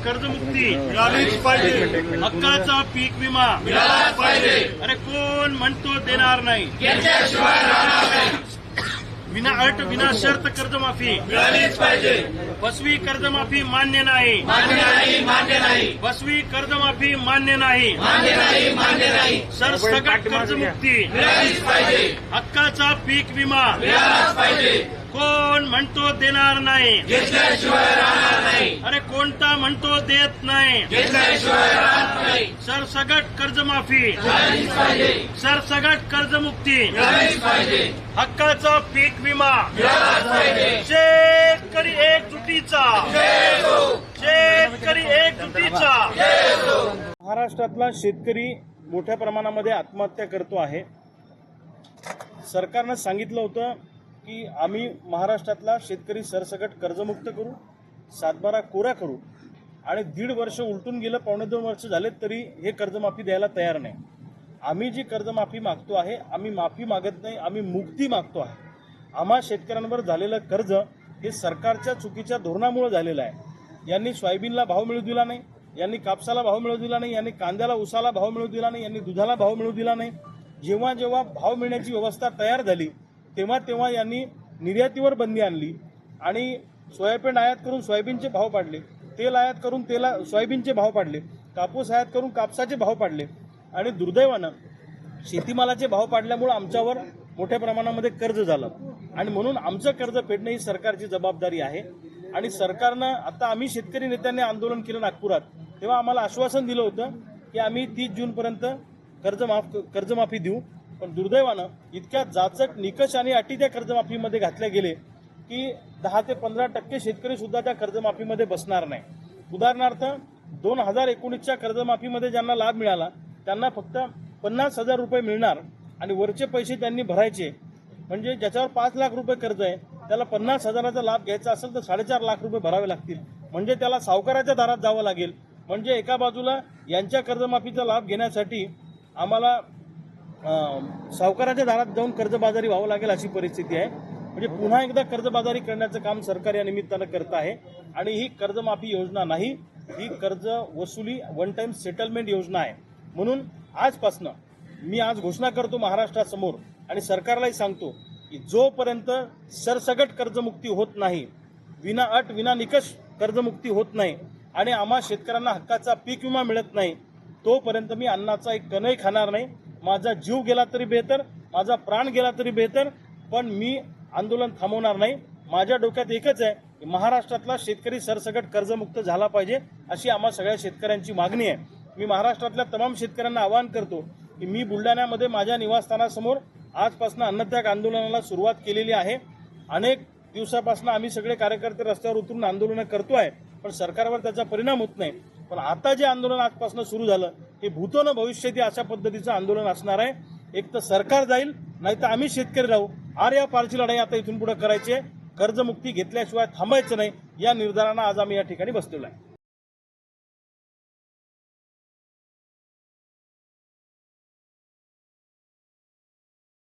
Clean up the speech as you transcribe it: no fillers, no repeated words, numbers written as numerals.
कर्जमुक्ती मिळालीच पाहिजे. हक्काचा पीक विमा मिळालाच पाहिजे. अरे कोण म्हणतो देणार नाही? घेतल्याशिवाय राहणार नाही. विना अट विना शर्त कर्जमाफी मिळालीच पाहिजे. फसवी कर्जमाफी मान्य नाही. मान्य नाही, मान्य नाही, फसवी कर्जमाफी मान्य नाही. मान्य नाही, मान्य नाही. सरसकट कर्जमुक्ती मिळालीच पाहिजे. हक्काचा पीक विमा मिळालाच पाहिजे. कोण म्हणतो देणार नाही? घेतल्याशिवाय राहणार नाही. अरे कोणता म्हणतो देत नाही? घेतल्याशिवाय राहणार नाही. सरसगट कर्जमाफी मिळालीच पाहिजे. सरसगट कर्जमुक्ती मिळालीच पाहिजे. हक्काचा पीक विमा मिळालाच पाहिजे. शेतकरी एकजुटीचा शेतकरी एकजुटीचा महाराष्ट्रातला शेतकरी मोठ्या प्रमाणामध्ये आत्महत्या करतो आहे. सरकारनं सांगितलं होतं की आम्ही महाराष्ट्रातला शेतकरी सरसकट कर्जमुक्त करू, सातबारा कोरा करू, आणि 1.5 वर्ष उलटून गेलं, 1.25 वर्ष झाले तरी हे कर्जमाफी द्यायला तयार नाही. आम्ही जी कर्जमाफी मागतो आहे, आम्ही माफी मागत नाही, आम्ही मुक्ती मागतो आहे. आम्हा शेतकऱ्यांवर झालेलं कर्ज हे सरकारच्या चुकीच्या धोरणामुळे झालेलं आहे. यांनी सोयाबीनला भाव मिळू दिला नाही, यांनी कापसाला भाव मिळू दिला नाही, यांनी कांद्याला उसाला भाव मिळू दिला नाही, यांनी दुधाला भाव मिळू दिला नाही. जेव्हा जेव्हा भाव मिळण्याची व्यवस्था तयार झाली तेव्हा तेव्हा यांनी निर्यातीवर बंदी आणली आणि सोयाबीन आयात करून सोयाबीनचे भाव पाडले, तेल आयात करून सोयाबीनचे भाव पाडले, कापूस आयात करून कापसाचे भाव पाडले, आणि दुर्दैवानं शेतीमालाचे भाव पाडल्यामुळे आमच्यावर मोठ्या प्रमाणामध्ये कर्ज झालं. आणि म्हणून आमचं कर्ज फेडणं ही सरकारची जबाबदारी आहे. आणि सरकारनं आता आम्ही शेतकरी नेत्यांनी आंदोलन केलं नागपुरात, तेव्हा आम्हाला आश्वासन दिलं होतं की आम्ही 30 जूनपर्यंत कर्जमाफी देऊ. पण दुर्दैवानं इतक्या जाचक निकष आणि अटी त्या कर्जमाफीमध्ये घातल्या गेले की 10 ते 15% शेतकरी सुद्धा त्या कर्जमाफीमध्ये बसणार नाही. उदाहरणार्थ 2019च्या कर्जमाफीमध्ये ज्यांना लाभ मिळाला त्यांना फक्त 50,000 रुपये मिळणार आणि वरचे पैसे त्यांनी भरायचे. म्हणजे ज्याच्यावर 5 लाख रुपये कर्ज आहे त्याला 50,000चा लाभ घ्यायचा असेल तर 4.5 लाख रुपये भरावे लागतील. म्हणजे त्याला सावकाराच्या दारात जावं लागेल. म्हणजे एका बाजूला यांच्या कर्जमाफीचा लाभ घेण्यासाठी आम्हाला सावकाराच्या दारात जाऊन कर्जबाजारी व्हावं लागेल अशी परिस्थिती आहे. म्हणजे पुन्हा एकदा कर्जबाजारी करण्याचं काम सरकार या निमित्तानं करत आहे. आणि ही कर्जमाफी योजना नाही, ही कर्ज वसुली वन टाइम सेटलमेंट योजना आहे. म्हणून आजपासनं मी आज घोषणा करतो महाराष्ट्रासमोर आणि सरकारलाही सांगतो की जोपर्यंत सरसगट कर्जमुक्ती होत नाही, विना अट विना निकष कर्जमुक्ती होत नाही आणि आम्हा शेतकऱ्यांना हक्काचा पीक विमा मिळत नाही, तोपर्यंत मी अन्नाचा एक कणही खाणार नाही. माझा जीव गेला तरी बेहतर, माझा प्राण गेला तरी बेहतर, पण मी आंदोलन थांबवणार नाही. माझ्या डोक्यात एकच आहे की महाराष्ट्रातला शेतकरी सरसगट कर्जमुक्त झाला पाहिजे अशी आम्हा सगळ्या शेतकऱ्यांची मागणी आहे. मी महाराष्ट्रातल्या तमाम शेतकऱ्यांना आवाहन करतो की मी बुलढाण्यामध्ये माझ्या निवासस्थानासमोर आजपासून अन्नत्याग आंदोलनाला सुरुवात केलेली आहे. अनेक दिवसापासून आम्ही सगळे कार्यकर्ते रस्त्यावर उतरून आंदोलनं करतोय, पण सरकारवर त्याचा परिणाम होत नाही. पण आता जे आंदोलन आजपासून सुरू झालं हे भूतो न भविष्यती अशा पद्धतीचं आंदोलन असणार आहे. एक तर सरकार जाईल, नाही तर आम्ही शेतकरी राहू. आर या पारची लढाई आता इथून पुढे करायची आहे. कर्जमुक्ती घेतल्याशिवाय थांबायचं नाही, या निर्धारानं आज आम्ही या ठिकाणी बसलेलो आहे.